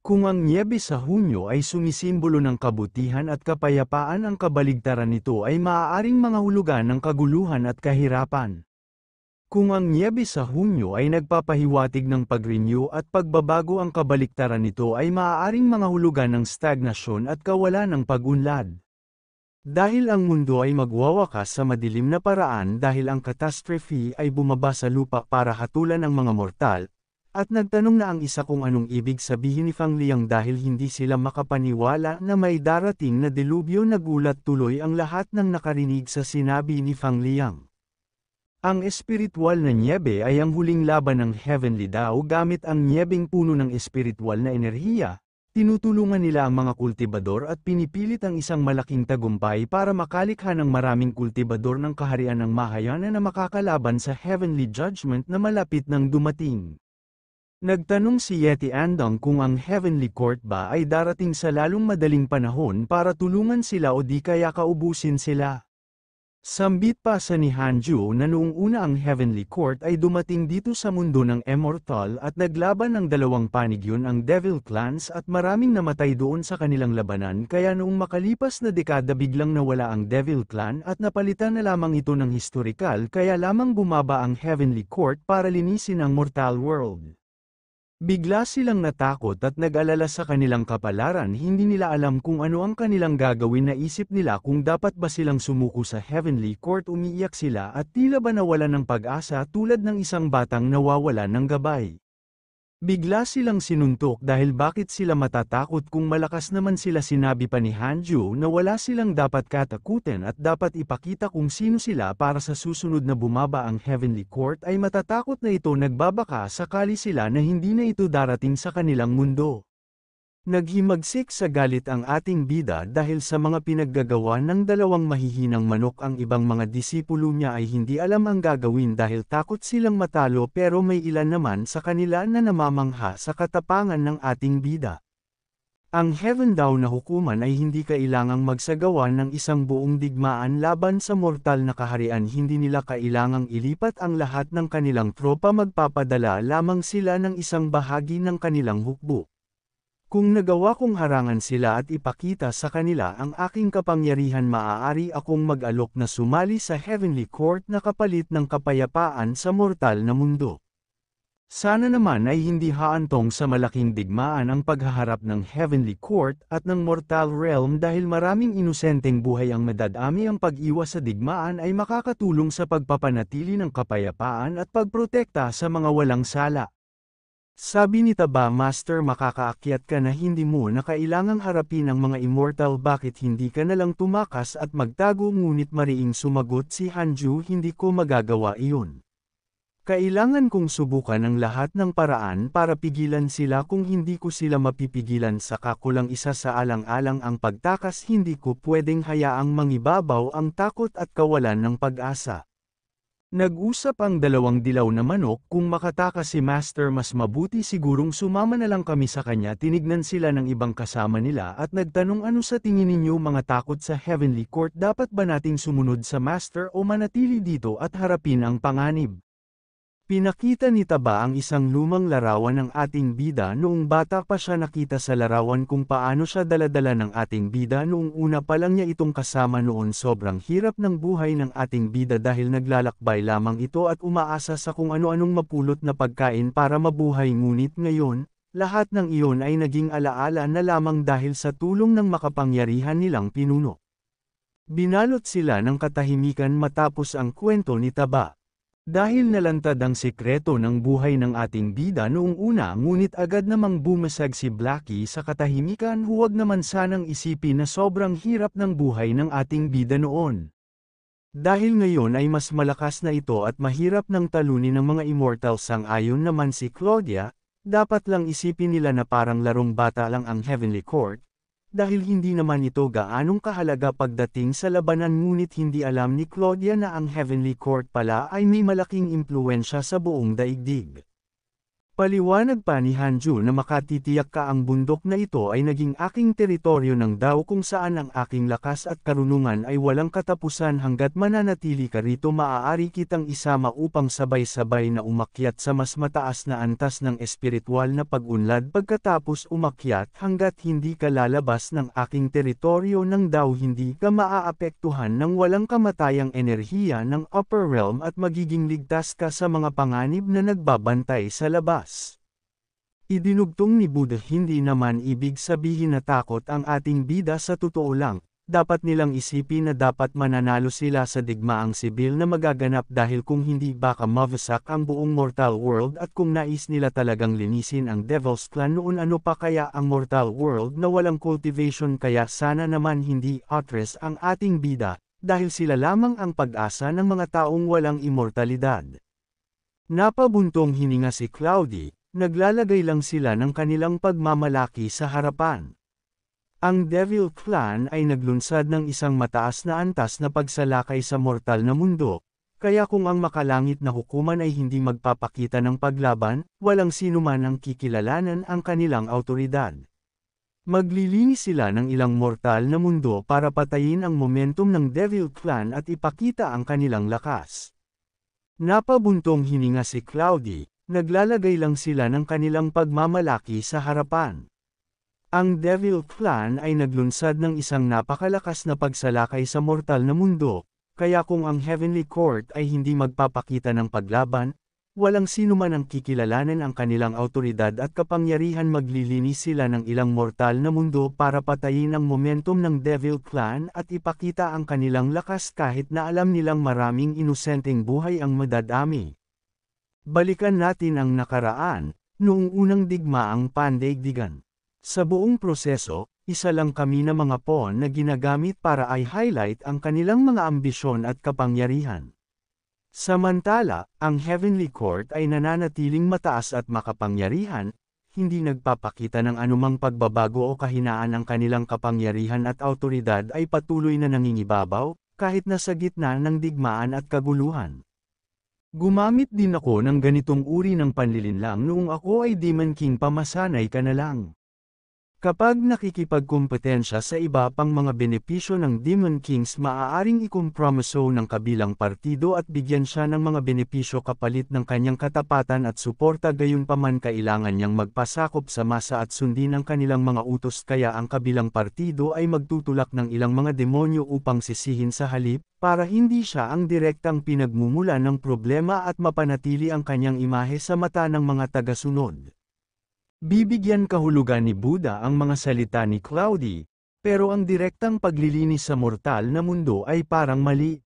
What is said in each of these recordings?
Kung ang Niebe sa Hunyo ay sumisimbolo ng kabutihan at kapayapaan, ang kabaligtaran nito ay maaaring mga hulugan ng kaguluhan at kahirapan. Kung ang Niebe sa Hunyo ay nagpapahiwatig ng pag-renew at pagbabago, ang kabaligtaran nito ay maaaring mga hulugan ng stagnasyon at kawalan ng pag-unlad. Dahil ang mundo ay magwawakas sa madilim na paraan dahil ang catastrophe ay bumaba sa lupa para hatulan ang mga mortal, at nagtanong na ang isa kung anong ibig sabihin ni Fang Liang dahil hindi sila makapaniwala na may darating na delubyo. Nagulat tuloy ang lahat ng nakarinig sa sinabi ni Fang Liang. Ang espiritual na Niebe ay ang huling laban ng Heavenly Dao. Gamit ang Niebeng puno ng espiritual na enerhiya, tinutulungan nila ang mga kultibador at pinipilit ang isang malaking tagumpay para makalikha ng maraming kultibador ng kaharian ng Mahayana na makakalaban sa Heavenly Judgment na malapit nang dumating. Nagtanong si Yeti Andong kung ang Heavenly Court ba ay darating sa lalong madaling panahon para tulungan sila o di kaya kaubusin sila. Sambit pa sa ni Hanju na noong una ang Heavenly Court ay dumating dito sa mundo ng Immortal at naglaban ng dalawang panig, yun ang Devil Clans, at maraming namatay doon sa kanilang labanan, kaya noong makalipas na dekada biglang nawala ang Devil Clan at napalitan na lamang ito ng historical, kaya lamang bumaba ang Heavenly Court para linisin ang mortal world. Bigla silang natakot at nag-alala sa kanilang kapalaran. Hindi nila alam kung ano ang kanilang gagawin. Naisip nila kung dapat ba silang sumuko sa Heavenly Court. Umiiyak sila at tila ba nawalan ng pag-asa tulad ng isang batang nawawalan ng gabay. Bigla silang sinuntok dahil bakit sila matatakot kung malakas naman sila. Sinabi pa ni Hanju na wala silang dapat katakutin at dapat ipakita kung sino sila para sa susunod na bumaba ang Heavenly Court ay matatakot na ito. Nagbabaka sakali sila na hindi na ito darating sa kanilang mundo. Naghimagsik sa galit ang ating bida dahil sa mga pinaggagawa ng dalawang mahihinang manok. Ang ibang mga disipulo niya ay hindi alam ang gagawin dahil takot silang matalo, pero may ilan naman sa kanila na namamangha sa katapangan ng ating bida. Ang Heaven daw na hukuman ay hindi kailangang magsagawa ng isang buong digmaan laban sa mortal na kaharian. Hindi nila kailangang ilipat ang lahat ng kanilang tropa, magpapadala lamang sila ng isang bahagi ng kanilang hukbo. Kung nagawa kong harangan sila at ipakita sa kanila ang aking kapangyarihan, maaari akong mag-alok na sumali sa Heavenly Court na kapalit ng kapayapaan sa mortal na mundo. Sana naman ay hindi haantong sa malaking digmaan ang paghaharap ng Heavenly Court at ng mortal realm dahil maraming inosenteng buhay ang madadami. Ang pag-iwas sa digmaan ay makakatulong sa pagpapanatili ng kapayapaan at pagprotekta sa mga walang sala. Sabi ni Taba, Master, makakaakyat ka na, hindi mo na kailangang harapin ang mga immortal, bakit hindi ka nalang tumakas at magtago? Ngunit mariing sumagot si Hanju, hindi ko magagawa iyon. Kailangan kong subukan ang lahat ng paraan para pigilan sila. Kung hindi ko sila mapipigilan, saka ko lang isa sa alang-alang ang pagtakas. Hindi ko pwedeng hayaang mangibabaw ang takot at kawalan ng pag-asa. Nag-usap ang dalawang dilaw na manok. Kung makatakas si Master, mas mabuti sigurong sumama na lang kami sa kanya. Tinignan sila ng ibang kasama nila at nagtanong, ano sa tingin ninyo mga takot sa Heavenly Court? Dapat ba nating sumunod sa Master o manatili dito at harapin ang panganib? Pinakita ni Taba ang isang lumang larawan ng ating bida. Noong bata pa siya, nakita sa larawan kung paano siya daladala ng ating bida. Noong una pa lang niya itong kasama noon. Sobrang hirap ng buhay ng ating bida dahil naglalakbay lamang ito at umaasa sa kung ano-anong mapulot na pagkain para mabuhay. Ngunit ngayon, lahat ng iyon ay naging alaala na lamang dahil sa tulong ng makapangyarihan nilang pinuno. Binalot sila ng katahimikan matapos ang kwento ni Taba. Dahil nalantad ang sikreto ng buhay ng ating bida noong una, ngunit agad namang bumasag si Blackie sa katahimikan. Huwag naman sanang isipin na sobrang hirap ng buhay ng ating bida noon. Dahil ngayon ay mas malakas na ito at mahirap ng talunin ng mga immortals. Sang-ayon naman si Claudia, dapat lang isipin nila na parang larong bata lang ang Heavenly Court, dahil hindi naman ito gaanong kahalaga pagdating sa labanan. Ngunit hindi alam ni Claudia na ang Heavenly Court pala ay may malaking impluwensya sa buong daigdig. Paliwanag pa ni Hanju na makatitiyak ka ang bundok na ito ay naging aking teritoryo ng Dao kung saan ang aking lakas at karunungan ay walang katapusan hanggat mananatili ka rito maaari kitang isama upang sabay-sabay na umakyat sa mas mataas na antas ng espiritual na pag-unlad pagkatapos umakyat hanggat hindi ka lalabas ng aking teritoryo ng Dao hindi ka maaapektuhan ng walang kamatayang enerhiya ng upper realm at magiging ligtas ka sa mga panganib na nagbabantay sa labas. Idinugtong ni Buddha hindi naman ibig sabihin na takot ang ating bida sa totoo lang, dapat nilang isipin na dapat mananalo sila sa digmaang sibil na magaganap dahil kung hindi baka mawasak ang buong mortal world at kung nais nila talagang linisin ang Devil's Clan noon ano pa kaya ang mortal world na walang cultivation kaya sana naman hindi address ang ating bida, dahil sila lamang ang pag-asa ng mga taong walang immortalidad. Napabuntong hininga si Cloudy. Naglalagay lang sila ng kanilang pagmamalaki sa harapan. Ang Devil Clan ay naglunsad ng isang mataas na antas na pagsalakay sa mortal na mundo, kaya kung ang makalangit na hukuman ay hindi magpapakita ng paglaban, walang sinuman ang kikilalanan ang kanilang awtoridad. Maglilinis sila ng ilang mortal na mundo para patayin ang momentum ng Devil Clan at ipakita ang kanilang lakas. Napabuntong hininga si Cloudy. Naglalagay lang sila ng kanilang pagmamalaki sa harapan. Ang Devil Clan ay naglunsad ng isang napakalakas na pagsalakay sa mortal na mundo, kaya kung ang Heavenly Court ay hindi magpapakita ng paglaban, walang sinuman ang kikilalanan ang kanilang awtoridad at kapangyarihan maglilinis sila ng ilang mortal na mundo para patayin ang momentum ng Devil Clan at ipakita ang kanilang lakas kahit na alam nilang maraming inosenteng buhay ang madadami. Balikan natin ang nakaraan, noong unang digmaang pandaigdigan. Sa buong proseso, isa lang kami na mga pawn na ginagamit para i-highlight ang kanilang mga ambisyon at kapangyarihan. Samantala, ang Heavenly Court ay nananatiling mataas at makapangyarihan, hindi nagpapakita ng anumang pagbabago o kahinaan ang kanilang kapangyarihan at awtoridad ay patuloy na nangingibabaw, kahit nasa gitna ng digmaan at kaguluhan. Gumamit din ako ng ganitong uri ng panlilinlang noong ako ay Demon King pamasanay ka na lang. Kapag nakikipagkompetensya sa iba pang mga benepisyo ng Demon Kings maaaring ikompromiso ng kabilang partido at bigyan siya ng mga benepisyo kapalit ng kanyang katapatan at suporta gayunpaman kailangan niyang magpasakop sa masa at sundin ang kanilang mga utos kaya ang kabilang partido ay magtutulak ng ilang mga demonyo upang sisihin sa halip, para hindi siya ang direktang pinagmumula ng problema at mapanatili ang kanyang imahe sa mata ng mga tagasunod. Bibigyan kahulugan ni Buddha ang mga salita ni Cloudy, pero ang direktang paglilinis sa mortal na mundo ay parang mali.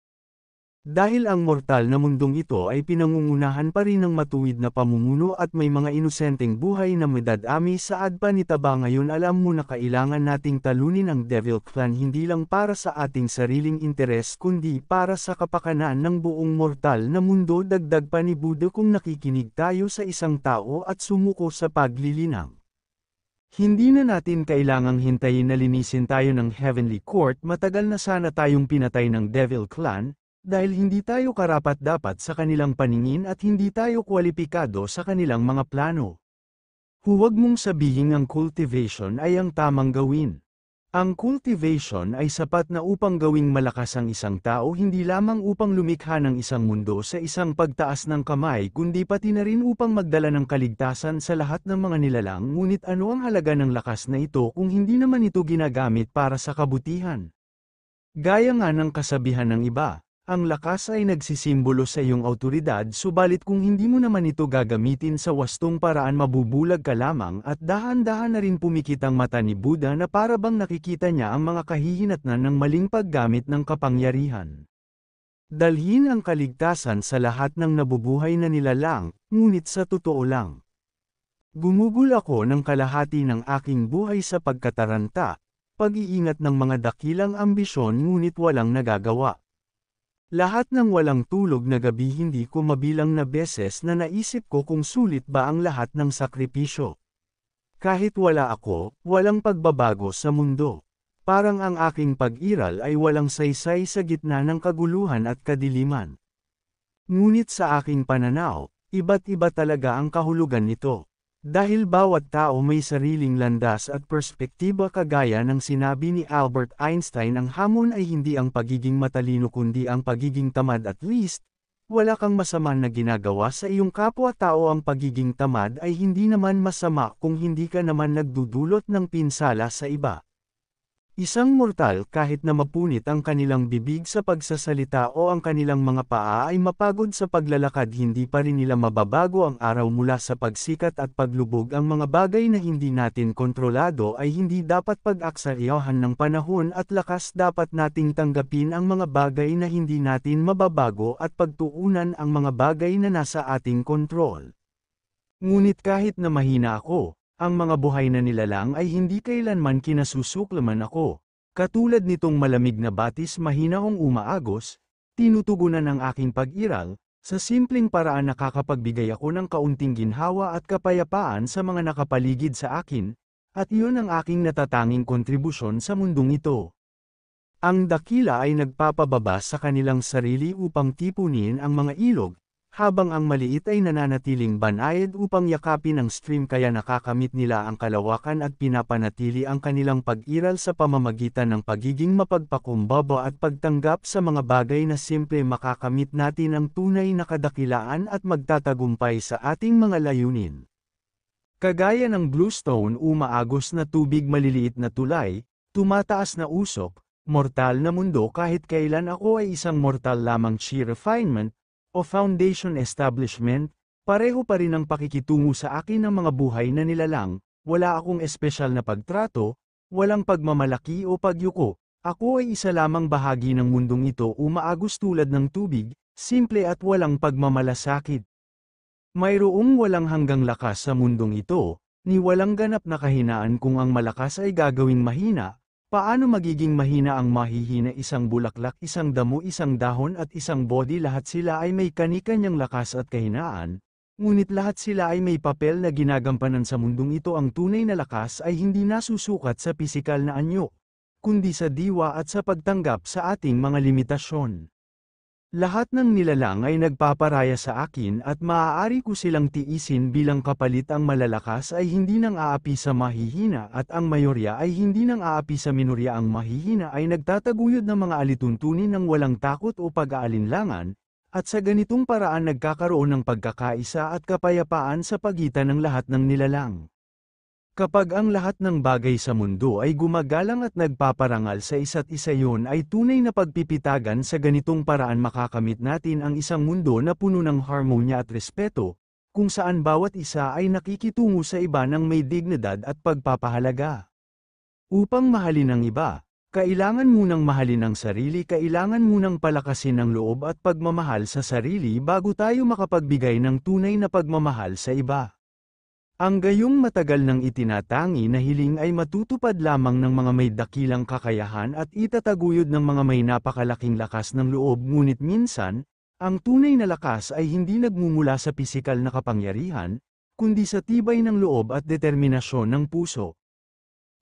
Dahil ang mortal na mundong ito ay pinangungunahan pa rin ng matuwid na pamumuno at may mga inosenteng buhay na madadami sa adpanitaba ngayon alam mo na kailangan nating talunin ang Devil Clan hindi lang para sa ating sariling interes kundi para sa kapakanan ng buong mortal na mundo dagdag pa ni Buddha kung nakikinig tayo sa isang tao at sumuko sa paglilinang. Hindi na natin kailangang hintayin na linisin tayo ng Heavenly Court matagal na sana tayong pinatay ng Devil Clan, dahil hindi tayo karapat-dapat sa kanilang paningin at hindi tayo kwalipikado sa kanilang mga plano. Huwag mong sabihin ang cultivation ay ang tamang gawin. Ang cultivation ay sapat na upang gawing malakas ang isang tao hindi lamang upang lumikha ng isang mundo sa isang pagtaas ng kamay kundi pati na rin upang magdala ng kaligtasan sa lahat ng mga nilalang ngunit ano ang halaga ng lakas na ito kung hindi naman ito ginagamit para sa kabutihan? Gaya nga ng kasabihan ng iba. Ang lakas ay nagsisimbolo sa iyong awtoridad subalit kung hindi mo naman ito gagamitin sa wastong paraan mabubulag ka lamang at dahan-dahan na rin pumikit ang mata ni Buddha na para bang nakikita niya ang mga kahihinatnan ng maling paggamit ng kapangyarihan. Dalhin ang kaligtasan sa lahat ng nabubuhay na nilalang, ngunit sa totoo lang. Gumugol ako ng kalahati ng aking buhay sa pagkataranta, pag-iingat ng mga dakilang ambisyon ngunit walang nagagawa. Lahat ng walang tulog na gabi hindi ko mabilang na beses na naisip ko kung sulit ba ang lahat ng sakripisyo. Kahit wala ako, walang pagbabago sa mundo. Parang ang aking pag-iral ay walang saysay sa gitna ng kaguluhan at kadiliman. Ngunit sa aking pananaw, Iba't iba talaga ang kahulugan nito. Dahil bawat tao may sariling landas at perspektiba kagaya ng sinabi ni Albert Einstein, ang hamon ay hindi ang pagiging matalino kundi ang pagiging tamad. At least, wala kang masama na ginagawa sa iyong kapwa-tao. Ang pagiging tamad ay hindi naman masama kung hindi ka naman nagdudulot ng pinsala sa iba. Isang mortal kahit na mapunit ang kanilang bibig sa pagsasalita o ang kanilang mga paa ay mapagod sa paglalakad, hindi pa rin nila mababago ang araw mula sa pagsikat at paglubog. Ang mga bagay na hindi natin kontrolado ay hindi dapat pag-aksaryahan ng panahon at lakas. Dapat nating tanggapin ang mga bagay na hindi natin mababago at pagtuunan ang mga bagay na nasa ating kontrol. Ngunit kahit na mahina ako, ang mga buhay na nilalang ay hindi kailanman kinasusuklaman ako. Katulad nitong malamig na batis mahinahong umaagos, tinutugunan ang aking pag-iral, sa simpleng paraan nakakapagbigay ako ng kaunting ginhawa at kapayapaan sa mga nakapaligid sa akin, at iyon ang aking natatanging kontribusyon sa mundong ito. Ang dakila ay nagpapababa sa kanilang sarili upang tipunin ang mga ilog, habang ang maliit ay nananatiling banayad upang yakapin ang stream, kaya nakakamit nila ang kalawakan at pinapanatili ang kanilang pag-iral sa pamamagitan ng pagiging mapagpakumbaba at pagtanggap sa mga bagay na simple. Makakamit natin ang tunay na kadakilaan at magtatagumpay sa ating mga layunin. Kagaya ng bluestone, umaagos na tubig, maliliit na tulay, tumataas na usok, mortal na mundo. Kahit kailan ako ay isang mortal lamang. Sheer refinement o foundation establishment, pareho pa rin ang pakikitungo sa akin ng mga buhay na nilalang. Wala akong espesyal na pagtrato, walang pagmamalaki o pagyuko. Ako ay isa lamang bahagi ng mundong ito, umaagos tulad ng tubig, simple at walang pagmamalasakit. Mayroong walang hanggang lakas sa mundong ito, ni walang ganap na kahinaan. Kung ang malakas ay gagawing mahina, paano magiging mahina ang mahihina? Isang bulaklak, isang damo, isang dahon at isang body, lahat sila ay may kani-kanyang lakas at kahinaan, ngunit lahat sila ay may papel na ginagampanan sa mundong ito. Ang tunay na lakas ay hindi nasusukat sa pisikal na anyo, kundi sa diwa at sa pagtanggap sa ating mga limitasyon. Lahat ng nilalang ay nagpaparaya sa akin at maaari ko silang tiisin bilang kapalit. Ang malalakas ay hindi nang aapi sa mahihina at ang mayorya ay hindi nang aapi sa minorya. Ang mahihina ay nagtataguyod ng mga alituntunin ng walang takot o pag-aalinlangan, at sa ganitong paraan nagkakaroon ng pagkakaisa at kapayapaan sa pagitan ng lahat ng nilalang. Kapag ang lahat ng bagay sa mundo ay gumagalang at nagpaparangal sa isa't isa, yun ay tunay na pagpipitagan. Sa ganitong paraan makakamit natin ang isang mundo na puno ng harmonya at respeto, kung saan bawat isa ay nakikitungo sa iba ng may dignidad at pagpapahalaga. Upang mahalin ang iba, kailangan munang mahalin ang sarili. Kailangan munang palakasin ang loob at pagmamahal sa sarili bago tayo makapagbigay ng tunay na pagmamahal sa iba. Ang gayong matagal nang itinatangi na hiling ay matutupad lamang ng mga may dakilang kakayahan at itataguyod ng mga may napakalaking lakas ng loob. Ngunit minsan, ang tunay na lakas ay hindi nagmumula sa pisikal na kapangyarihan, kundi sa tibay ng loob at determinasyon ng puso.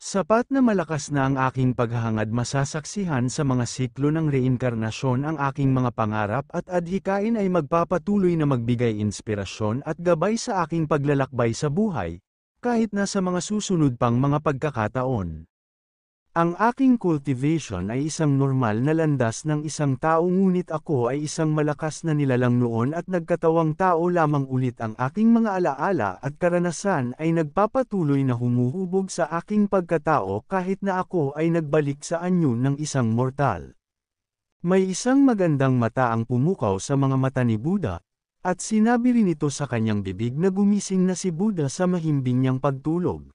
Sapat na malakas na ang aking paghahangad, masasaksihan sa mga siklo ng reinkarnasyon ang aking mga pangarap at adhikain ay magpapatuloy na magbigay inspirasyon at gabay sa aking paglalakbay sa buhay, kahit na sa mga susunod pang mga pagkakataon. Ang aking cultivation ay isang normal na landas ng isang tao, ngunit ako ay isang malakas na nilalang noon at nagkatawang tao lamang ulit. Ang aking mga alaala at karanasan ay nagpapatuloy na humuhubog sa aking pagkatao kahit na ako ay nagbalik sa anyo ng isang mortal. May isang magandang mata ang pumukaw sa mga mata ni Buddha, at sinabi rin ito sa kanyang bibig na gumising na si Buddha sa mahimbing niyang pagtulog.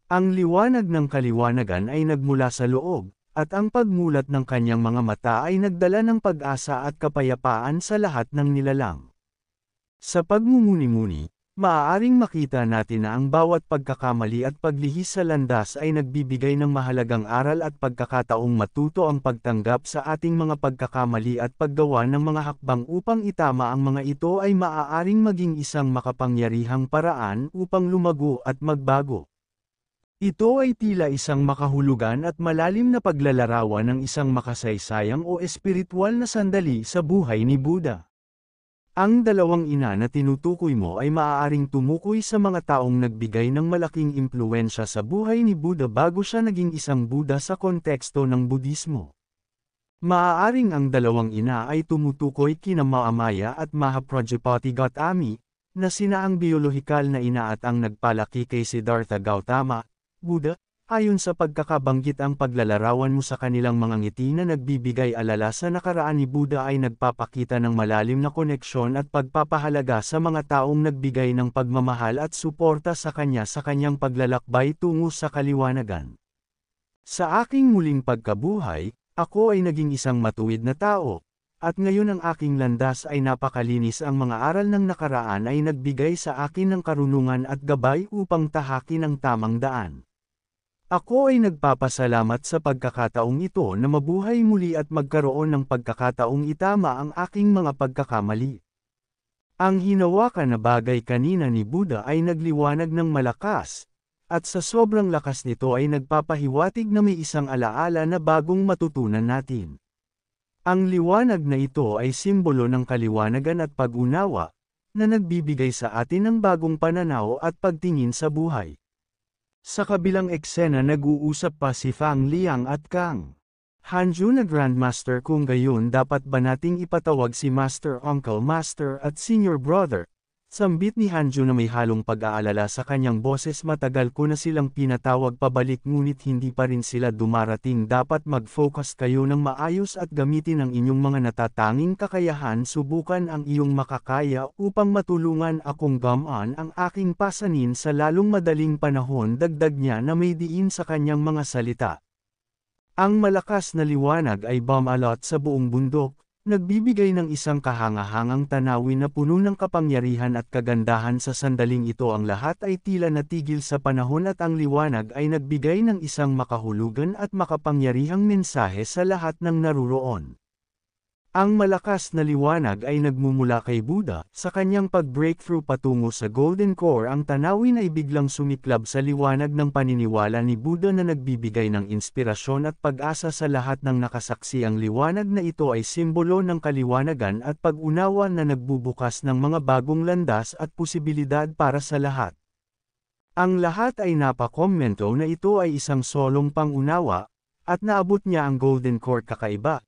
Ang liwanag ng kaliwanagan ay nagmula sa loob, at ang pagmulat ng kanyang mga mata ay nagdala ng pag-asa at kapayapaan sa lahat ng nilalang. Sa pagmumuni-muni, maaaring makita natin na ang bawat pagkakamali at paglihis sa landas ay nagbibigay ng mahalagang aral at pagkakataong matuto. Ang pagtanggap sa ating mga pagkakamali at paggawa ng mga hakbang upang itama ang mga ito ay maaaring maging isang makapangyarihang paraan upang lumago at magbago. Ito ay tila isang makahulugan at malalim na paglalarawan ng isang makasaysayang o espiritual na sandali sa buhay ni Buddha. Ang dalawang ina na tinutukoy mo ay maaaring tumukoy sa mga taong nagbigay ng malaking impluwensya sa buhay ni Buddha bago siya naging isang Buddha sa konteksto ng Budismo. Maaaring ang dalawang ina ay tumutukoy kina Mahamaya at Mahaprajapati Gautami, na sina ang biolohikal na ina at ang nagpalaki kay Siddhartha Gautama, Buddha. Ayon sa pagkakabanggit ang paglalarawan mo sa kanilang mga ngiti na nagbibigay alala sa nakaraan ni Buddha ay nagpapakita ng malalim na koneksyon at pagpapahalaga sa mga taong nagbigay ng pagmamahal at suporta sa kanyang paglalakbay tungo sa kaliwanagan. Sa aking muling pagkabuhay, ako ay naging isang matuwid na tao, at ngayon ang aking landas ay napakalinis. Ang mga aral ng nakaraan ay nagbigay sa akin ng karunungan at gabay upang tahakin ang tamang daan. Ako ay nagpapasalamat sa pagkakataong ito na mabuhay muli at magkaroon ng pagkakataong itama ang aking mga pagkakamali. Ang hinawakan na bagay kanina ni Buddha ay nagliwanag ng malakas, at sa sobrang lakas nito ay nagpapahiwatig na may isang alaala na bagong matutunan natin. Ang liwanag na ito ay simbolo ng kaliwanagan at pag-unawa, na nagbibigay sa atin ng bagong pananaw at pagtingin sa buhay. Sa kabilang eksena nag-uusap pa si Fang Liang at Kang Hanju na Grandmaster. Kung gayon dapat ba nating ipatawag si Master, Uncle Master at Senior Brother? Sambit ni Hanju na may halong pag-aalala sa kanyang boses. Matagal ko na silang pinatawag pabalik ngunit hindi pa rin sila dumarating. Dapat mag-focus kayo ng maayos at gamitin ang inyong mga natatanging kakayahan. Subukan ang iyong makakaya upang matulungan akong gamaan ang aking pasanin sa lalong madaling panahon. Dagdag niya na may diin sa kanyang mga salita. Ang malakas na liwanag ay bumalot sa buong bundok, nagbibigay ng isang kahangahangang tanawin na puno ng kapangyarihan at kagandahan. Sa sandaling ito ang lahat ay tila natigil sa panahon at ang liwanag ay nagbigay ng isang makahulugan at makapangyarihang mensahe sa lahat ng naruroon. Ang malakas na liwanag ay nagmumula kay Buddha. Sa kanyang pag-breakthrough patungo sa Golden Core, ang tanawin ay biglang sumiklab sa liwanag ng paniniwala ni Buddha na nagbibigay ng inspirasyon at pag-asa sa lahat ng nakasaksi. Ang liwanag na ito ay simbolo ng kaliwanagan at pag-unawa na nagbubukas ng mga bagong landas at posibilidad para sa lahat. Ang lahat ay napakomento na ito ay isang solong pangunawa, at naabot niya ang Golden Core. Kakaiba.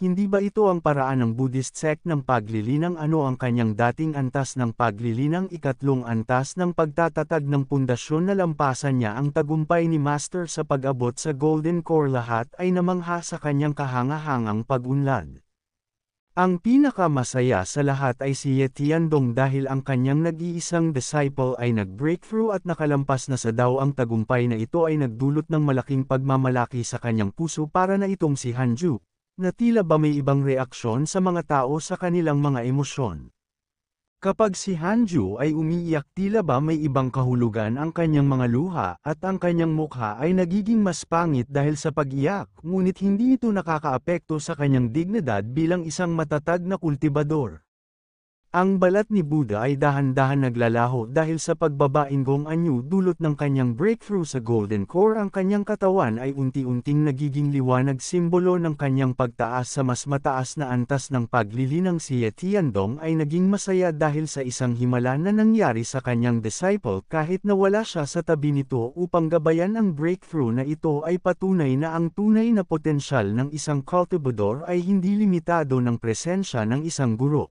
Hindi ba ito ang paraan ng Buddhist sect ng paglilinang? Ano ang kanyang dating antas ng paglilinang? Ikatlong antas ng pagtatatag ng pundasyon na lampasan niya ang tagumpay ni Master sa pag-abot sa Golden Core. Lahat ay namangha sa kanyang kahangahangang pag-unlad. Ang pinakamasaya sa lahat ay si Ye Tiandong dahil ang kanyang nag-iisang disciple ay nag-breakthrough at nakalampas na sa daw. Ang tagumpay na ito ay nagdulot ng malaking pagmamalaki sa kanyang puso para na itong si Hanju, na tila ba may ibang reaksyon sa mga tao sa kanilang mga emosyon. Kapag si Hanju ay umiiyak, tila ba may ibang kahulugan ang kanyang mga luha at ang kanyang mukha ay nagiging mas pangit dahil sa pag-iyak, ngunit hindi ito nakakaapekto sa kanyang dignidad bilang isang matatag na kultibador. Ang balat ni Buddha ay dahan-dahan naglalaho dahil sa pagbabainggong anyo dulot ng kanyang breakthrough sa Golden Core. Ang kanyang katawan ay unti-unting nagiging liwanag, simbolo ng kanyang pagtaas sa mas mataas na antas ng paglilinang. Si Ye Tiandong ay naging masaya dahil sa isang himala na nangyari sa kanyang disciple kahit na wala siya sa tabi nito upang gabayan. Ang breakthrough na ito ay patunay na ang tunay na potensyal ng isang cultivador ay hindi limitado ng presensya ng isang guro.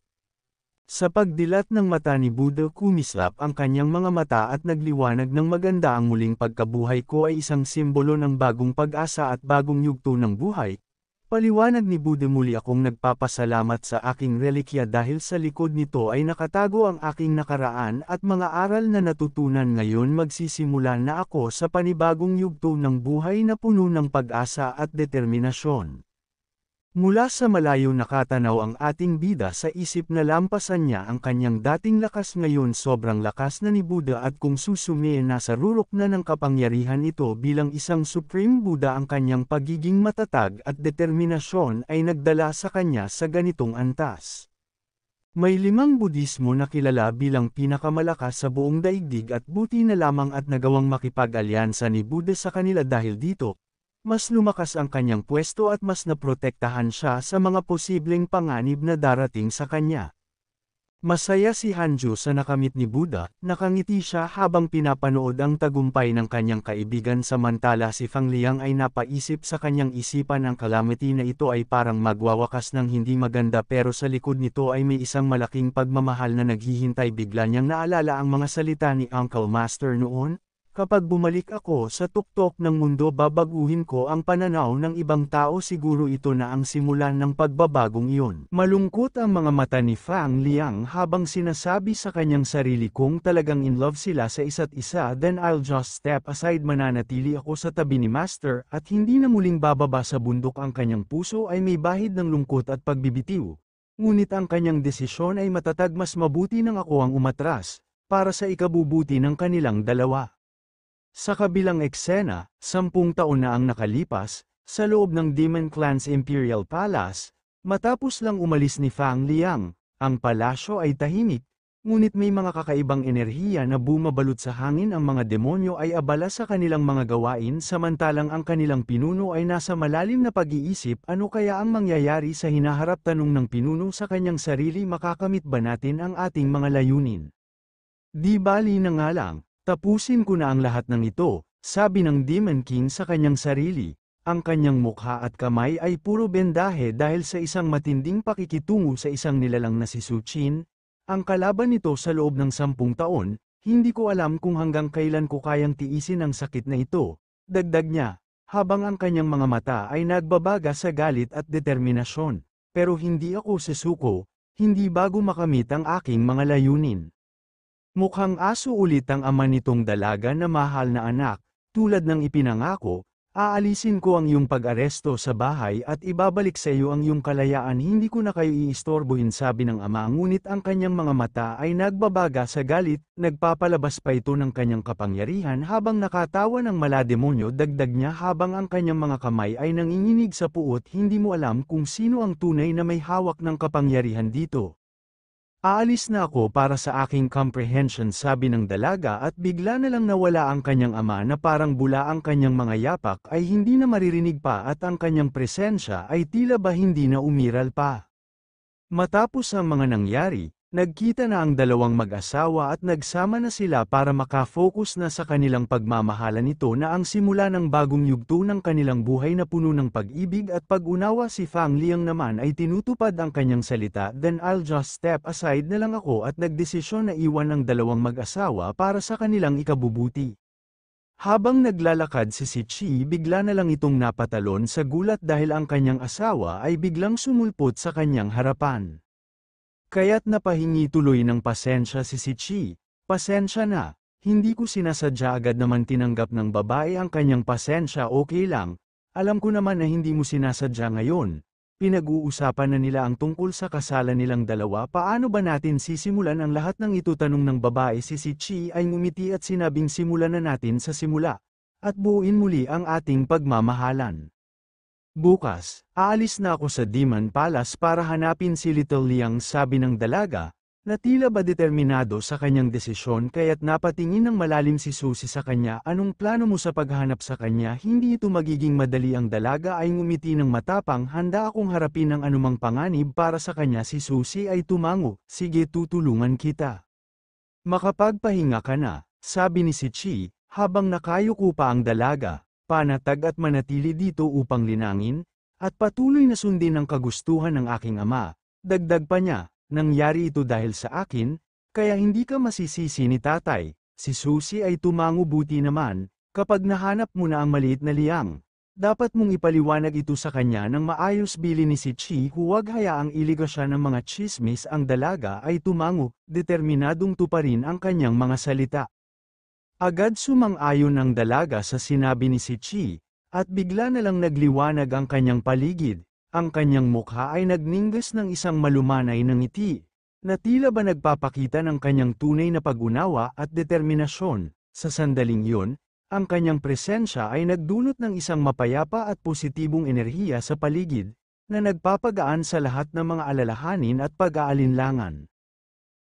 Sa pagdilat ng mata ni Buddha, kumislap ang kanyang mga mata at nagliwanag ng maganda. Ang muling pagkabuhay ko ay isang simbolo ng bagong pag-asa at bagong yugto ng buhay. Paliwanag ni Buddha. Muli akong nagpapasalamat sa aking relikya dahil sa likod nito ay nakatago ang aking nakaraan at mga aral na natutunan. Ngayon magsisimula na ako sa panibagong yugto ng buhay na puno ng pag-asa at determinasyon. Mula sa malayo nakatanaw ang ating bida sa isip na lampasan niya ang kanyang dating lakas. Ngayon sobrang lakas na ni Buddha at kung susumiin nasa rurok na ng kapangyarihan ito bilang isang Supreme Buddha. Ang kanyang pagiging matatag at determinasyon ay nagdala sa kanya sa ganitong antas. May 5 Budismo na kilala bilang pinakamalakas sa buong daigdig at buti na lamang at nagawang makipag-alyansa ni Buddha sa kanila. Dahil dito, mas lumakas ang kanyang pwesto at mas naprotektahan siya sa mga posibleng panganib na darating sa kanya. Masaya si Hanjo sa nakamit ni Buddha, nakangiti siya habang pinapanood ang tagumpay ng kanyang kaibigan samantala si Fang Liang ay napaisip sa kanyang isipan ang calamity na ito ay parang magwawakas ng hindi maganda pero sa likod nito ay may isang malaking pagmamahal na naghihintay bigla niyang naalala ang mga salita ni Uncle Master noon. Kapag bumalik ako sa tuktok ng mundo babaguhin ko ang pananaw ng ibang tao siguro ito na ang simulan ng pagbabagong iyon. Malungkot ang mga mata ni Fang Liang habang sinasabi sa kanyang sarili kung talagang in love sila sa isa't isa then I'll just step aside mananatili ako sa tabi ni Master at hindi na muling bababa sa bundok ang kanyang puso ay may bahid ng lungkot at pagbibitiw. Ngunit ang kanyang desisyon ay matatag mas mabuti nang ako ang umatras, para sa ikabubuti ng kanilang dalawa. Sa kabilang eksena, 10 taon na ang nakalipas, sa loob ng Demon Clan's Imperial Palace, matapos lang umalis ni Fang Liang, ang palasyo ay tahimik, ngunit may mga kakaibang enerhiya na bumabalot sa hangin ang mga demonyo ay abala sa kanilang mga gawain samantalang ang kanilang pinuno ay nasa malalim na pag-iisip ano kaya ang mangyayari sa hinaharap tanong ng pinuno sa kanyang sarili makakamit ba natin ang ating mga layunin. Di bali na nga lang. Tapusin ko na ang lahat ng ito, sabi ng Demon King sa kanyang sarili. Ang kanyang mukha at kamay ay puro bendahe dahil sa isang matinding pakikitungo sa isang nilalang na si Su Qin. Ang kalaban nito sa loob ng 10 taon, hindi ko alam kung hanggang kailan ko kayang tiisin ang sakit na ito. Dagdag niya, habang ang kanyang mga mata ay nagbabaga sa galit at determinasyon. Pero hindi ako susuko, hindi bago makamit ang aking mga layunin. Mukhang aso ulit ang ama nitong dalaga na mahal na anak, tulad ng ipinangako, aalisin ko ang iyong pag-aresto sa bahay at ibabalik sa iyo ang iyong kalayaan hindi ko na kayo iistorbohin sabi ng ama ngunit ang kanyang mga mata ay nagbabaga sa galit, nagpapalabas pa ito ng kanyang kapangyarihan habang nakatawa ng malademonyo dagdag niya habang ang kanyang mga kamay ay nanginginig sa puot hindi mo alam kung sino ang tunay na may hawak ng kapangyarihan dito. Aalis na ako para sa aking comprehension sabi ng dalaga at bigla na lang nawala ang kanyang ama na parang bula ang kanyang mga yapak ay hindi na maririnig pa at ang kanyang presensya ay tila ba hindi na umiral pa. Matapos ang mga nangyari, nagkita na ang dalawang mag-asawa at nagsama na sila para makafocus na sa kanilang pagmamahalan nito na ang simula ng bagong yugto ng kanilang buhay na puno ng pag-ibig at pag-unawa si Fang Liang naman ay tinutupad ang kanyang salita then I'll just step aside na lang ako at nagdesisyon na iwan ang dalawang mag-asawa para sa kanilang ikabubuti. Habang naglalakad si Chi bigla na lang itong napatalon sa gulat dahil ang kanyang asawa ay biglang sumulpot sa kanyang harapan. Kaya't napahingi tuloy ng pasensya si Chi. Pasensya na, hindi ko sinasadya agad naman tinanggap ng babae ang kanyang pasensya okay lang, alam ko naman na hindi mo sinasadya ngayon. Pinag-uusapan na nila ang tungkol sa kasalan nilang dalawa paano ba natin sisimulan ang lahat ng ito tanong ng babae si Chi ay ngumiti at sinabing simulan na natin sa simula, at buuin muli ang ating pagmamahalan. Bukas, aalis na ako sa Demon Palace para hanapin si Little Liang sabi ng dalaga, na tila ba determinado sa kanyang desisyon kaya't napatingin ng malalim si Susie sa kanya anong plano mo sa paghanap sa kanya hindi ito magiging madali ang dalaga ay ngumiti ng matapang handa akong harapin ang anumang panganib para sa kanya si Susie ay tumango, sige tutulungan kita. Makapagpahinga ka na, sabi ni si Chi, habang nakayuko pa ang dalaga. Panatag at manatili dito upang linangin, at patuloy na sundin ang kagustuhan ng aking ama. Dagdag pa niya, nangyari ito dahil sa akin, kaya hindi ka masisisi ni tatay. Si Susie ay tumango buti naman, kapag nahanap mo na ang maliit na Liang. Dapat mong ipaliwanag ito sa kanya ng maayos bili ni si Chi huwag hayaang iliga siya ng mga chismis ang dalaga ay tumango, determinadong tuparin ang kanyang mga salita. Agad sumang-ayon ang dalaga sa sinabi ni si Chi, at bigla na lang nagliwanag ang kanyang paligid, ang kanyang mukha ay nagninggas ng isang malumanay na ngiti, na tila ba nagpapakita ng kanyang tunay na pag-unawa at determinasyon. Sa sandaling yun, ang kanyang presensya ay nagdulot ng isang mapayapa at positibong enerhiya sa paligid, na nagpapagaan sa lahat ng mga alalahanin at pag-aalinlangan.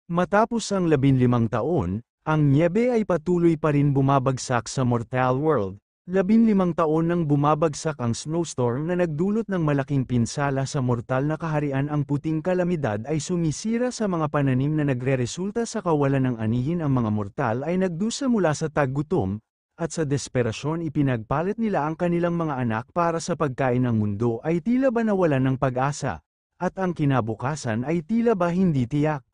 Matapos ang 15 taon, ang nyebe ay patuloy pa rin bumabagsak sa mortal world, 15 taon nang bumabagsak ang snowstorm na nagdulot ng malaking pinsala sa mortal na kaharian. Ang puting kalamidad ay sumisira sa mga pananim na nagreresulta sa kawalan ng anihin. Ang mga mortal ay nagdusa mula sa taggutom, at sa desperasyon ipinagpalit nila ang kanilang mga anak para sa pagkain. Ng mundo ay tila ba nawalan ng pag-asa, at ang kinabukasan ay tila ba hindi tiyak.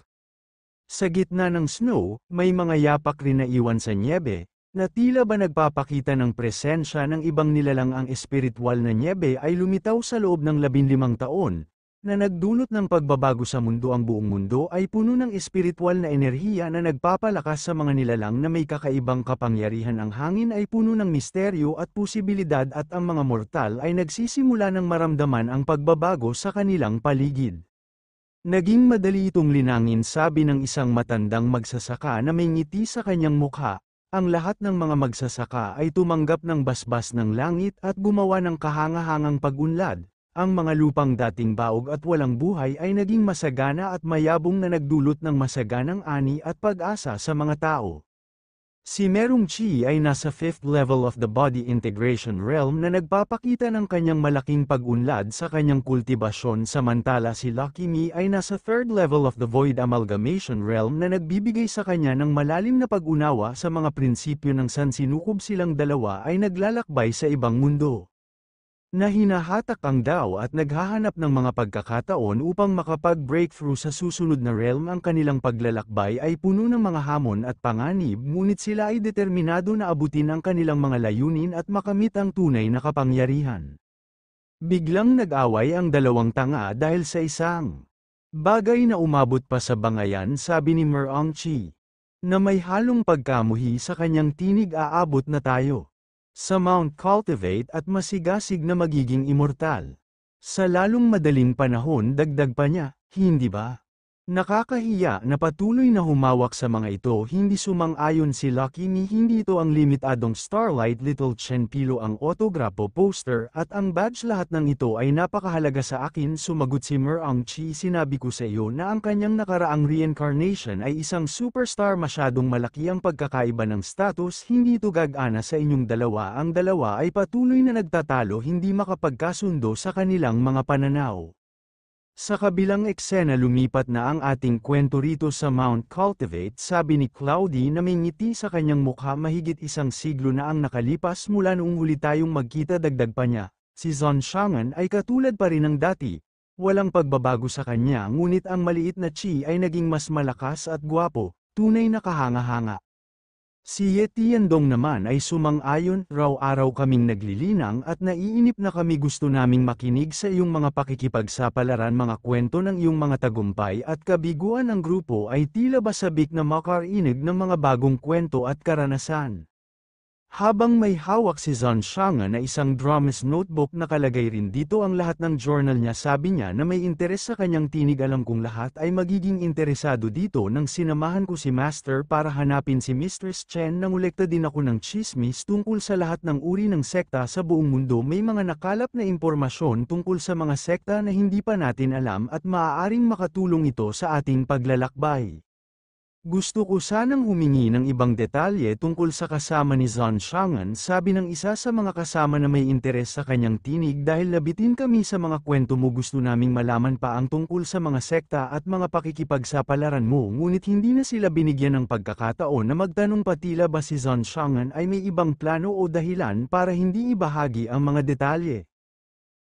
Sa gitna ng snow, may mga yapak rin na iwan sa nyebe, na tila ba nagpapakita ng presensya ng ibang nilalang. Ang espiritual na nyebe ay lumitaw sa loob ng 15 taon, na nagdulot ng pagbabago sa mundo. Ang buong mundo ay puno ng espiritual na enerhiya na nagpapalakas sa mga nilalang na may kakaibang kapangyarihan. Ang hangin ay puno ng misteryo at posibilidad, at ang mga mortal ay nagsisimula ng maramdaman ang pagbabago sa kanilang paligid. Naging madali itong linangin, sabi ng isang matandang magsasaka na may ngiti sa kanyang mukha. Ang lahat ng mga magsasaka ay tumanggap ng basbas ng langit at gumawa ng kahangahangang pag-unlad. Ang mga lupang dating baog at walang buhay ay naging masagana at mayabong, na nagdulot ng masaganang ani at pag-asa sa mga tao. Si Merong Chi ay nasa 5th level of the body integration realm na nagpapakita ng kanyang malaking pag-unlad sa kanyang kultibasyon, samantala si Lucky Me ay nasa 3rd level of the void amalgamation realm na nagbibigay sa kanya ng malalim na pag-unawa sa mga prinsipyo ng sansinukob. Silang dalawa ay naglalakbay sa ibang mundo, na hinahatak ang Dao at naghahanap ng mga pagkakataon upang makapag-breakthrough sa susunod na realm. Ang kanilang paglalakbay ay puno ng mga hamon at panganib, ngunit sila ay determinado na abutin ang kanilang mga layunin at makamit ang tunay na kapangyarihan. Biglang nag-away ang dalawang tanga dahil sa isang bagay na umabot pa sa bangayan, sabi ni Merong Chi, na may halong pagkamuhi sa kanyang tinig. Aabot na tayo sa Mount Cultivate at masigasig na magiging immortal sa lalong madaling panahon. Dagdag pa niya, hindi ba nakakahiya na patuloy na humawak sa mga ito? Hindi sumang-ayon si Lucky Me. Hindi ito ang limitadong Starlight Little Chen Pilo ang autograpo, poster, at ang badge. Lahat ng ito ay napakahalaga sa akin, sumagot si Merong Chi. Sinabi ko sa iyo na ang kanyang nakaraang reincarnation ay isang superstar. Masyadong malaki ang pagkakaiba ng status, hindi ito gagana sa inyong dalawa. Ang dalawa ay patuloy na nagtatalo, hindi makapagkasundo sa kanilang mga pananaw. Sa kabilang eksena, lumipat na ang ating kwento rito sa Mount Cultivate, sabi ni Cloudy na may ngiti sa kanyang mukha. Mahigit isang siglo na ang nakalipas mula noong huli tayong magkita. Dagdag pa niya, si Zhong Xiangan ay katulad pa rin ng dati. Walang pagbabago sa kanya, ngunit ang maliit na Chi ay naging mas malakas at gwapo, tunay na kahanga-hanga. Si Ye Tiandong naman ay sumang-ayon, raw-araw kaming naglilinang at naiinip na kami. Gusto naming makinig sa iyong mga pakikipagsapalaran, mga kwento ng iyong mga tagumpay at kabiguan. Ang grupo ay tila ba sabik na makarinig ng mga bagong kwento at karanasan. Habang may hawak si Zhong Xiangan na isang dramas notebook, nakalagay rin dito ang lahat ng journal niya. Sabi niya na may interes sa kanyang tinig. Alam kong lahat ay magiging interesado dito. Nang sinamahan ko si Master para hanapin si Mistress Chen, nangolekta din ako ng chismis tungkol sa lahat ng uri ng sekta sa buong mundo. May mga nakalap na impormasyon tungkol sa mga sekta na hindi pa natin alam at maaaring makatulong ito sa ating paglalakbay. Gusto ko sanang humingi ng ibang detalye tungkol sa kasama ni Zhong Xiangan, sabi ng isa sa mga kasama na may interes sa kanyang tinig. Dahil nabitin kami sa mga kwento mo, gusto naming malaman pa ang tungkol sa mga sekta at mga pakikipagsapalaran mo, ngunit hindi na sila binigyan ng pagkakataon na magtanong pa. Tila ba si Zhong Xiangan ay may ibang plano o dahilan para hindi ibahagi ang mga detalye.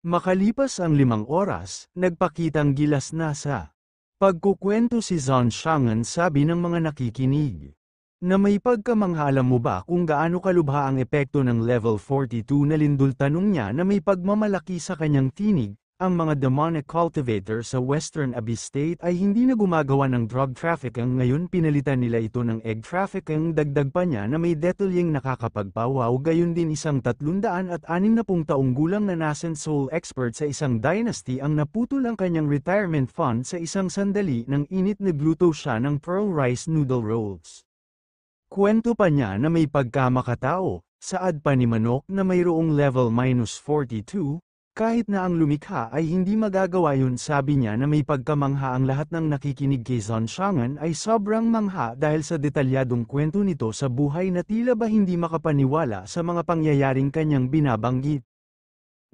Makalipas ang 5 oras, nagpakitang gilas na sa pagkukwento si Zhong Xiangan, sabi ng mga nakikinig, na may pagkamangha. Alam mo ba kung gaano kalubha ang epekto ng level 42 na lindol? Tanong niya na may pagmamalaki sa kanyang tinig. Ang mga demonic cultivator sa Western Abyss State ay hindi na gumagawa ng drug trafficking. Ngayon pinalitan nila ito ng egg trafficking. Dagdag pa niya na may detalyeng nakakapagpawaw. Gayon din isang 360 taong gulang na nascent soul expert sa isang dynasty ang naputol ang kanyang retirement fund sa isang sandali. Nang init, nagluto siya ng pearl rice noodle rolls. Kwento pa niya na may pagkamakatao, saad pa ni Manok, na mayroong level -42, Kahit na ang lumikha ay hindi magagawa yun, sabi niya na may pagkamangha ang lahat ng nakikinig kay Zhongshangan ay sobrang mangha dahil sa detalyadong kwento nito sa buhay na tila ba hindi makapaniwala sa mga pangyayaring kanyang binabanggit.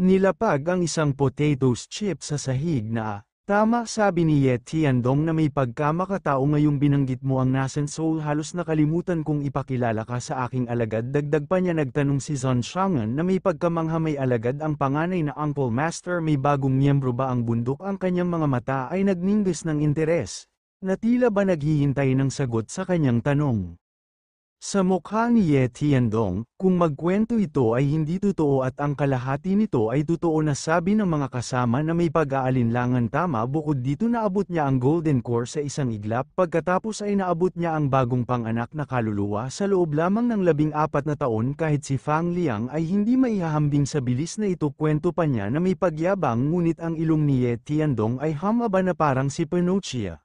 Nilapag ang isang potatoes chip sa sahig na, "Tama," sabi ni Ye Tiandong na may pagkamakatao ngayong binanggit mo ang nascent soul, halos nakalimutan kong ipakilala ka sa aking alagad. Dagdag pa niya, nagtanong si Zhongshangan na may pagkamangha, may alagad ang panganay na Uncle Master, may bagong miyembro ba ang bundok? Ang kanyang mga mata ay nagninggis ng interes, na tila ba naghihintay ng sagot sa kanyang tanong. Sa mukha ni Ye Tiandong, kung magkwento ito ay hindi totoo at ang kalahati nito ay totoo na, sabi ng mga kasama na may pag-aalinlangan. Tama, bukod dito naabot niya ang Golden Core sa isang iglap, pagkatapos ay naabot niya ang bagong panganak na kaluluwa sa loob lamang ng 14 na taon. Kahit si Fang Liang ay hindi maihahambing sa bilis na ito. Kwento pa niya na may pagyabang, ngunit ang ilong ni Ye Tiandong ay humaba na parang si Pinocchio.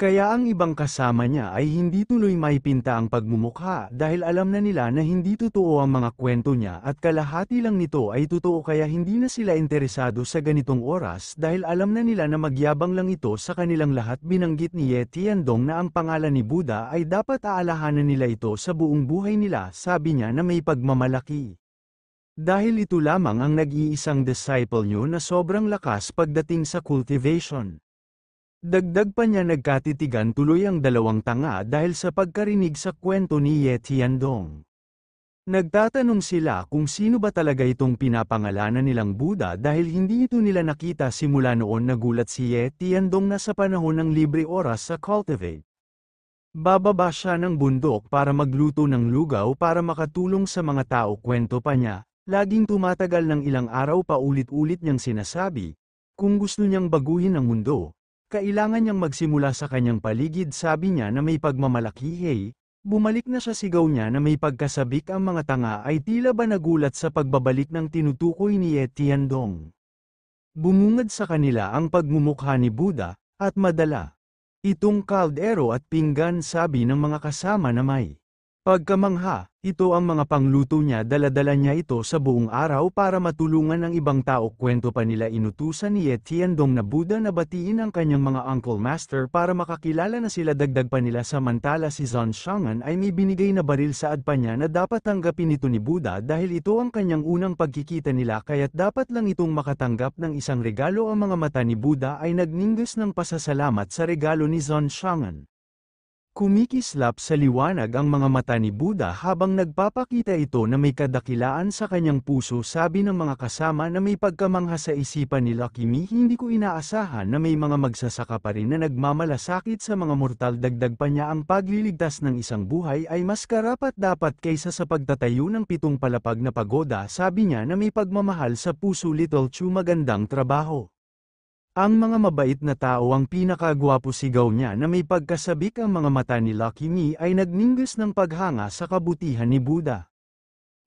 Kaya ang ibang kasama niya ay hindi tuloy maipinta ang pagmumukha dahil alam na nila na hindi totoo ang mga kwento niya at kalahati lang nito ay totoo, kaya hindi na sila interesado sa ganitong oras dahil alam na nila na magyabang lang ito sa kanilang lahat. Binanggit ni Ye Tiandong na ang pangalan ni Buddha ay dapat aalahanan nila ito sa buong buhay nila, sabi niya na may pagmamalaki. Dahil ito lamang ang nag-iisang disciple niyo na sobrang lakas pagdating sa cultivation. Dagdag pa niya, nagkatitigan tuloy ang dalawang tanga dahil sa pagkarinig sa kwento ni Ye Tiandong. Nagtatanong sila kung sino ba talaga itong pinapangalanan nilang Buddha dahil hindi ito nila nakita simula noon. Nagulat si Ye Tiandong na sa panahon ng libre oras sa cultivate, bababa siya ng bundok para magluto ng lugaw para makatulong sa mga tao. Kwento pa niya, laging tumatagal ng ilang araw, paulit-ulit niyang sinasabi, kung gusto niyang baguhin ang mundo, kailangan niyang magsimula sa kanyang paligid. Sabi niya na may pagmamalaki. Hey, bumalik na siya, sigaw niya na may pagkasabik. Ang mga tanga ay tila ba nagulat sa pagbabalik ng tinutukoy ni Ye Tiandong. Bumungad sa kanila ang pagmumukha ni Buddha, at madala itong kaldero at pinggan, sabi ng mga kasama na may pagkamangha. Ito ang mga pangluto niya, dala-dala niya ito sa buong araw para matulungan ang ibang tao. Kwento pa nila, inutusan ni Ye Tiandong na Buddha na batiin ang kanyang mga Uncle Master para makakilala na sila. Dagdag pa nila, samantala si Zhongshangan ay may binigay na baril sa adpa niya na dapat tanggapin ito ni Buddha dahil ito ang kanyang unang pagkikita nila, kaya't dapat lang itong makatanggap ng isang regalo. Ang mga mata ni Buddha ay nagninggis ng pasasalamat sa regalo ni Zhongshangan. Kumikislap sa liwanag ang mga mata ni Buddha habang nagpapakita ito na may kadakilaan sa kanyang puso. Sabi ng mga kasama na may pagkamangha sa isipan ni Lucky Me, hindi ko inaasahan na may mga magsasaka pa rin na nagmamalasakit sa mga mortal. Dagdag pa niya, ang pagliligtas ng isang buhay ay mas karapat-dapat kaysa sa pagtatayo ng 7 palapag na pagoda. Sabi niya na may pagmamahal sa puso. Little Chu, magandang trabaho. Ang mga mabait na tao ang pinakagwapo, sigaw niya na may pagkasabik. Ang mga mata ni Lucky Me ay nagninggis ng paghanga sa kabutihan ni Buddha.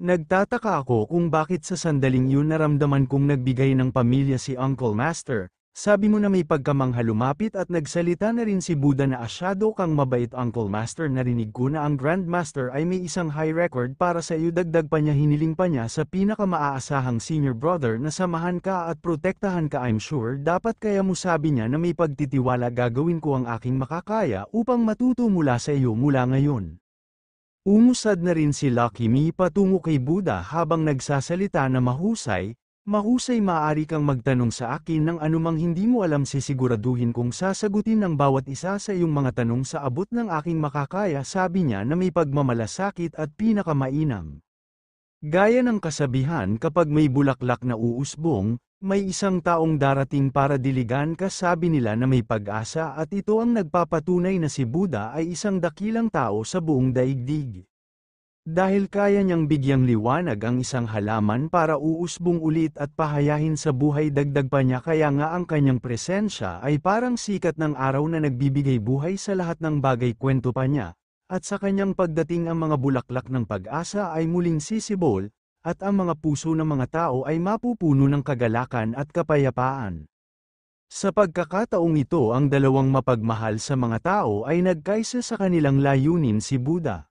Nagtataka ako kung bakit sa sandaling yun naramdaman kong nagbigay ng pamilya si Uncle Master. Sabi mo na may pagkamangha. Lumapit at nagsalita na rin si Buddha na, asyado kang mabait Uncle Master, narinig ko na ang Grandmaster ay may isang high record para sa iyo. Dagdag pa niya, hiniling pa niya sa pinakamaasahang senior brother na samahan ka at protektahan ka. I'm sure dapat kaya mo, sabi niya na may pagtitiwala, gagawin ko ang aking makakaya upang matuto mula sa iyo mula ngayon. Umusad na rin si Lucky Me patungo kay Buddha habang nagsasalita na, mahusay, maaari kang magtanong sa akin ng anumang hindi mo alam, sisiguraduhin kong sasagutin ang bawat isa sa iyong mga tanong sa abot ng aking makakaya, sabi niya na may pagmamalasakit at pinakamainam. Gaya ng kasabihan, kapag may bulaklak na uusbong, may isang taong darating para diligan ka. Sabi nila na may pag-asa at ito ang nagpapatunay na si Buddha ay isang dakilang tao sa buong daigdig. Dahil kaya niyang bigyang liwanag ang isang halaman para uusbong ulit at pahayahin sa buhay. Dagdag pa niya, kaya nga ang kanyang presensya ay parang sikat ng araw na nagbibigay buhay sa lahat ng bagay. Kwento pa niya, at sa kanyang pagdating ang mga bulaklak ng pag-asa ay muling sisibol, at ang mga puso ng mga tao ay mapupuno ng kagalakan at kapayapaan. Sa pagkakataong ito, ang dalawang mapagmahal sa mga tao ay nagkaisa sa kanilang layunin. Si Buddha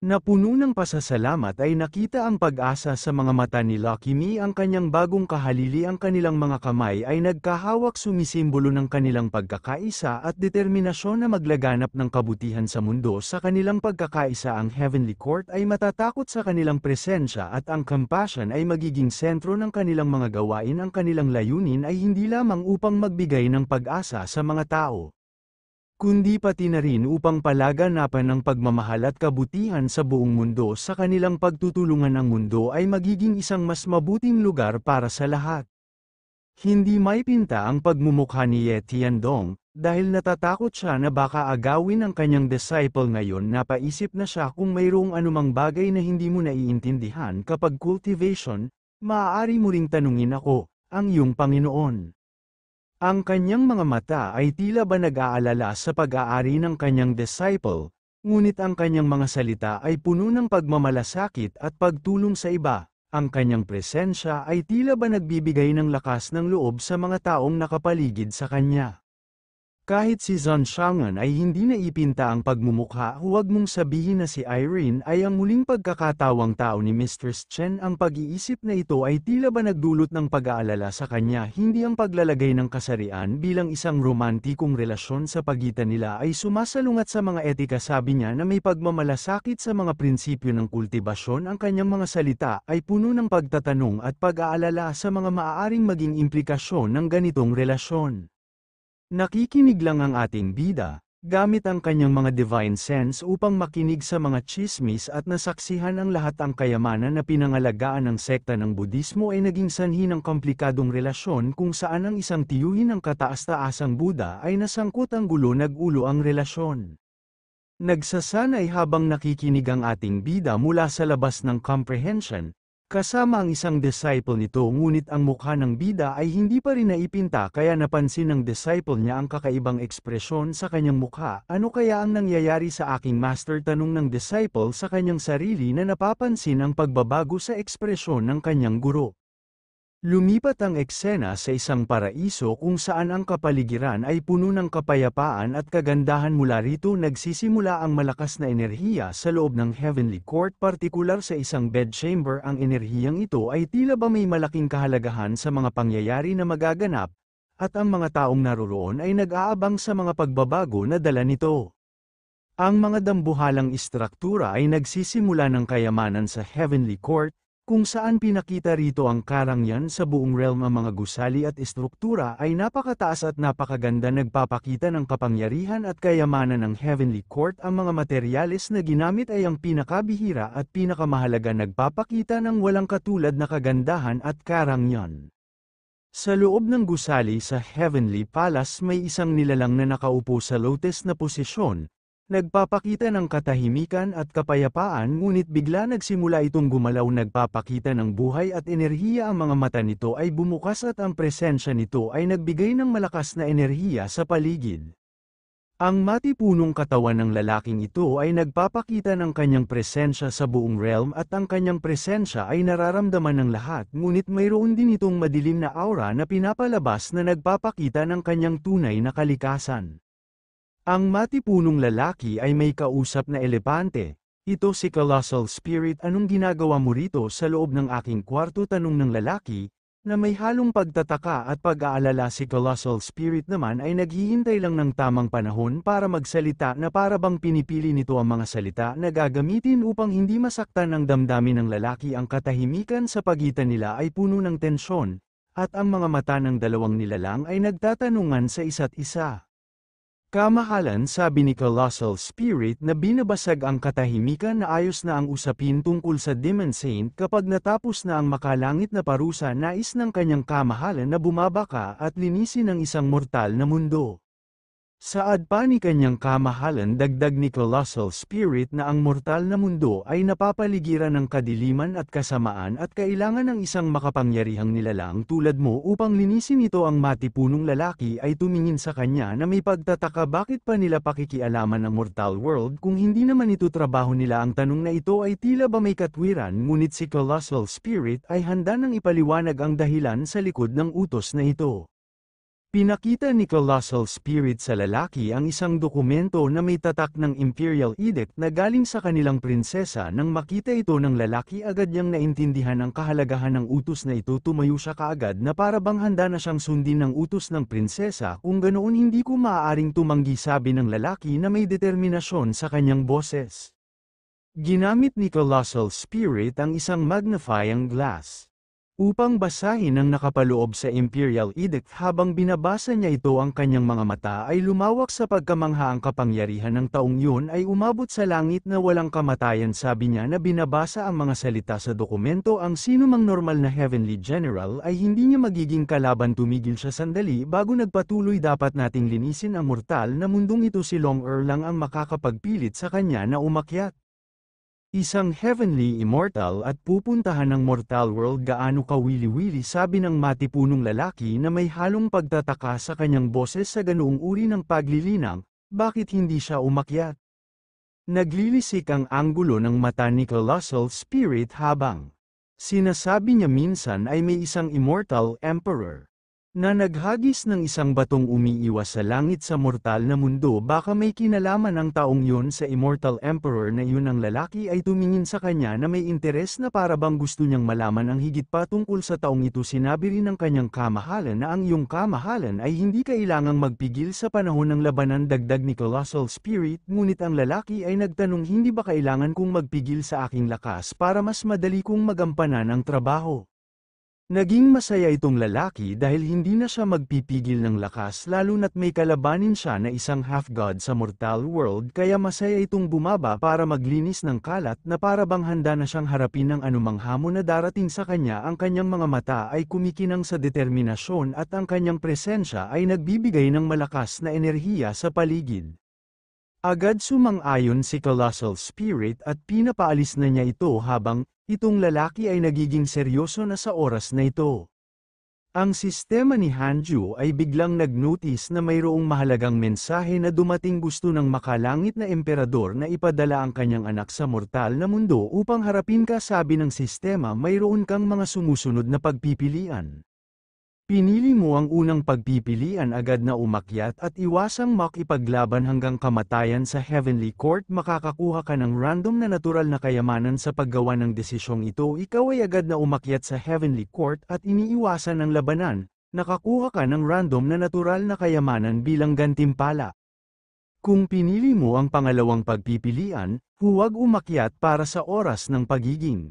Na puno ng pasasalamat ay nakita ang pag-asa sa mga mata ni Lucky Me ang kanyang bagong kahalili ang kanilang mga kamay ay nagkahawak sumisimbolo ng kanilang pagkakaisa at determinasyon na maglaganap ng kabutihan sa mundo sa kanilang pagkakaisa ang Heavenly Court ay matatakot sa kanilang presensya at ang compassion ay magiging sentro ng kanilang mga gawain ang kanilang layunin ay hindi lamang upang magbigay ng pag-asa sa mga tao, kundi pati na rin upang palaganapan ng pagmamahal at kabutihan sa buong mundo sa kanilang pagtutulungan ang mundo ay magiging isang mas mabuting lugar para sa lahat. Hindi may pinta ang pagmumukha ni Ye Tiandong, dahil natatakot siya na baka agawin ang kanyang disciple ngayon napaisip na siya kung mayroong anumang bagay na hindi mo naiintindihan kapag cultivation, maaari mo ring tanungin ako, ang iyong Panginoon. Ang kanyang mga mata ay tila ba nag-aalala sa pag-aari ng kanyang disciple, ngunit ang kanyang mga salita ay puno ng pagmamalasakit at pagtulong sa iba. Ang kanyang presensya ay tila ba nagbibigay ng lakas ng loob sa mga taong nakapaligid sa kanya. Kahit si Zhang Xiangan ay hindi naipinta ang pagmumukha, huwag mong sabihin na si Irene ay ang muling pagkakatawang tao ni Mistress Chen. Ang pag-iisip na ito ay tila ba nagdulot ng pag-aalala sa kanya, hindi ang paglalagay ng kasarian bilang isang romantikong relasyon sa pagitan nila ay sumasalungat sa mga etika. Sabi niya na may pagmamalasakit sa mga prinsipyo ng kultibasyon. Ang kanyang mga salita ay puno ng pagtatanong at pag-aalala sa mga maaaring maging implikasyon ng ganitong relasyon. Nakikinig lang ang ating bida, gamit ang kanyang mga divine sense upang makinig sa mga tsismis at nasaksihan ang lahat. Ang kayamanan na pinangalagaan ng sekta ng Budismo ay naging sanhi ng komplikadong relasyon kung saan ang isang tiyuhin ng kataas-taasang Buddha ay nasangkot ang gulo nag-ulo ang relasyon. Nagsasanay habang nakikinig ang ating bida mula sa labas ng comprehension, kasama ang isang disciple nito, ngunit ang mukha ng bida ay hindi pa rin naipinta kaya napansin ng disciple niya ang kakaibang ekspresyon sa kanyang mukha. Ano kaya ang nangyayari sa aking master? Tanong ng disciple sa kanyang sarili na napapansin ang pagbabago sa ekspresyon ng kanyang guro. Lumipat ang eksena sa isang paraiso kung saan ang kapaligiran ay puno ng kapayapaan at kagandahan. Mula rito nagsisimula ang malakas na enerhiya sa loob ng Heavenly Court, partikular sa isang bedchamber. Ang enerhiyang ito ay tila ba may malaking kahalagahan sa mga pangyayari na magaganap, at ang mga taong naroroon ay nag-aabang sa mga pagbabago na dala nito. Ang mga dambuhalang istruktura ay nagsisimula ng kayamanan sa Heavenly Court, kung saan pinakita rito ang karangyan sa buong realm. Ang mga gusali at istruktura ay napakataas at napakaganda, nagpapakita ng kapangyarihan at kayamanan ng Heavenly Court. Ang mga materyales na ginamit ay ang pinakabihira at pinakamahalaga, nagpapakita ng walang katulad na kagandahan at karangyan. Sa loob ng gusali sa Heavenly Palace may isang nilalang na nakaupo sa lotus na posisyon, nagpapakita ng katahimikan at kapayapaan, ngunit bigla nagsimula itong gumalaw, nagpapakita ng buhay at enerhiya. Ang mga mata nito ay bumukas at ang presensya nito ay nagbigay ng malakas na enerhiya sa paligid. Ang matipunong katawan ng lalaking ito ay nagpapakita ng kanyang presensya sa buong realm at ang kanyang presensya ay nararamdaman ng lahat, ngunit mayroon din itong madilim na aura na pinapalabas na nagpapakita ng kanyang tunay na kalikasan. Ang matipunong lalaki ay may kausap na elepante. Ito si Colossal Spirit. Anong ginagawa mo rito sa loob ng aking kwarto? Tanong ng lalaki, na may halong pagtataka at pag-aalala. Si Colossal Spirit naman ay naghihintay lang ng tamang panahon para magsalita, na para bang pinipili nito ang mga salita na gagamitin upang hindi masaktan ang damdamin ng lalaki. Ang katahimikan sa pagitan nila ay puno ng tensyon, at ang mga mata ng dalawang nilalang ay nagtatanungan sa isa't isa. Kamahalan, sabi ni Colossal Spirit na binabasag ang katahimikan, na ayos na ang usapin tungkol sa Demon Saint. Kapag natapos na ang makalangit na parusa, nais ng kanyang kamahalan na bumabaka at linisin ang isang mortal na mundo. Saad pa ni kanyang kamahalan, dagdag ni Colossal Spirit, na ang mortal na mundo ay napapaligiran ng kadiliman at kasamaan at kailangan ng isang makapangyarihang nilalang tulad mo upang linisin ito. Ang matipunong lalaki ay tumingin sa kanya na may pagtataka, bakit pa nila pakikialaman ang mortal world kung hindi naman ito trabaho nila? Ang tanong na ito ay tila ba may katwiran, ngunit si Colossal Spirit ay handa nang ipaliwanag ang dahilan sa likod ng utos na ito. Pinakita ni Colossal Spirit sa lalaki ang isang dokumento na may tatak ng Imperial Edict na galing sa kanilang prinsesa. Nang makita ito ng lalaki, agad niyang naintindihan ang kahalagahan ng utos na ito. Tumayo siya kaagad na para bang handa na siyang sundin ng utos ng prinsesa. Kung ganoon hindi ko maaaring tumanggi, sabi ng lalaki na may determinasyon sa kanyang boses. Ginamit ni Colossal Spirit ang isang magnifying glass upang basahin ang nakapaloob sa Imperial Edict. Habang binabasa niya ito, ang kanyang mga mata ay lumawak sa pagkamangha. Ang kapangyarihan ng taong yun ay umabot sa langit na walang kamatayan. Sabi niya na binabasa ang mga salita sa dokumento. Ang sinumang normal na Heavenly General ay hindi niya magiging kalaban. Tumigil siya sandali bago nagpatuloy. Dapat nating linisin ang mortal na mundong ito. Si Long-Er lang ang makakapagpilit sa kanya na umakyat. Isang heavenly immortal at pupuntahan ng mortal world. Gaano ka wili-wili, sabi ng matipunong lalaki na may halong pagtataka sa kanyang boses. Sa ganoong uri ng paglilinang, bakit hindi siya umakyat? Naglilisik ang anggulo ng mata ni Colossal Spirit habang sinasabi niya minsan ay may isang immortal emperor na naghagis ng isang batong umiiwas sa langit sa mortal na mundo. Baka may kinalaman ang taong yun sa immortal emperor na yun. Ang lalaki ay tumingin sa kanya na may interes na para bang gusto niyang malaman ang higit pa tungkol sa taong ito. Sinabi rin ng kanyang kamahalan na ang iyong kamahalan ay hindi kailangang magpigil sa panahon ng labanan. Dagdag ni Colossal Spirit. Ngunit ang lalaki ay nagtanong, hindi ba kailangan kong magpigil sa aking lakas para mas madali kong magampanan ang trabaho? Naging masaya itong lalaki dahil hindi na siya magpipigil ng lakas, lalo na't may kalabanin siya na isang half-god sa mortal world. Kaya masaya itong bumaba para maglinis ng kalat na para bang handa na siyang harapin ng anumang hamon na darating sa kanya. Ang kanyang mga mata ay kumikinang sa determinasyon at ang kanyang presensya ay nagbibigay ng malakas na enerhiya sa paligid. Agad sumang-ayon si Colossal Spirit at pinapaalis na niya ito habang itong lalaki ay nagiging seryoso na sa oras na ito. Ang sistema ni Hanju ay biglang nag-notice na mayroong mahalagang mensahe na dumating. Gusto ng makalangit na emperador na ipadala ang kanyang anak sa mortal na mundo upang harapin ka. Sabi ng sistema, mayroon kang mga sumusunod na pagpipilian. Pinili mo ang unang pagpipilian, agad na umakyat at iwasang makipaglaban hanggang kamatayan sa Heavenly Court. Makakakuha ka ng random na natural na kayamanan sa paggawa ng desisyong ito. Ikaw ay agad na umakyat sa Heavenly Court at iniiwasan ng labanan. Nakakuha ka ng random na natural na kayamanan bilang gantimpala. Kung pinili mo ang pangalawang pagpipilian, huwag umakyat para sa oras ng pagiging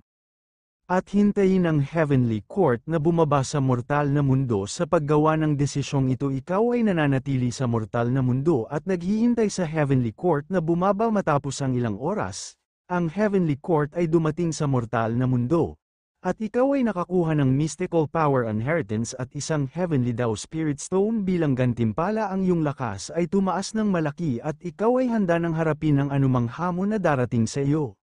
at hintayin ang Heavenly Court na bumaba sa mortal na mundo. Sa paggawa ng desisyong ito, ikaw ay nananatili sa mortal na mundo at naghihintay sa Heavenly Court na bumaba. Matapos ang ilang oras, ang Heavenly Court ay dumating sa mortal na mundo, at ikaw ay nakakuha ng Mystical Power Inheritance at isang Heavenly Dao Spirit Stone. Bilang gantimpala, ang iyong lakas ay tumaas ng malaki at ikaw ay handa ng harapin ang anumang hamon na darating sa iyo.